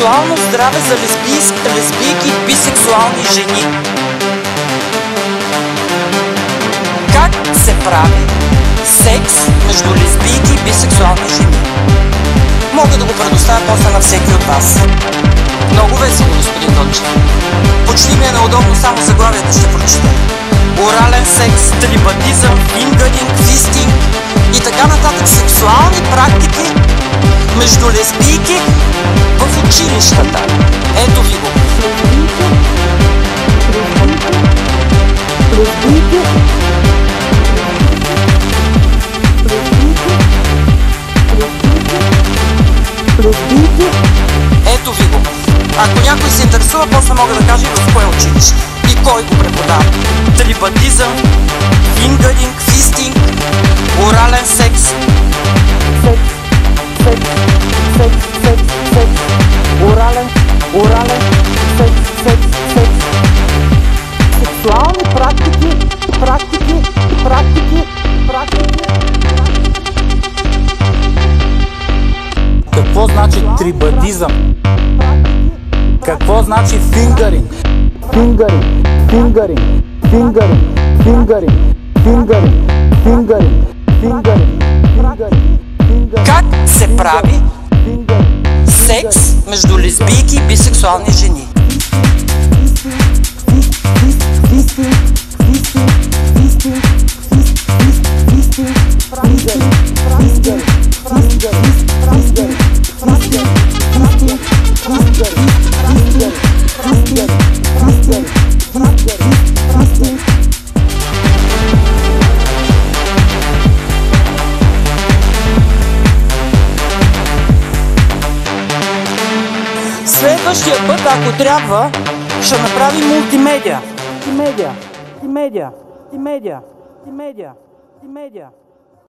Сексуално здраве за лесбийки и бисексуални жени. Как се прави секс между лесбийки и бисексуални жени? Мога да го предоставя после на всеки от вас. Много весело, господин Дончев. Почти ми е неудобно, само заглавията ще прочета. Орален секс, трибатизъм, фингъринг, фистинг и така нататък сексуални практики между лесбийки в училищата. Ето ви го. Ето ви го. Ако някой се интересува, после мога да кажа и в кое училище и кой го преподава. Трибатизъм, фингъринг, фистинг, орален секс. Орален секс. Сексуални практики. Какво значи трибатизъм? Какво значи фингъринг? Как се прави секс между лесбийки и бисексуални жени? Следващия път, ако трябва, ще направим мултимедия.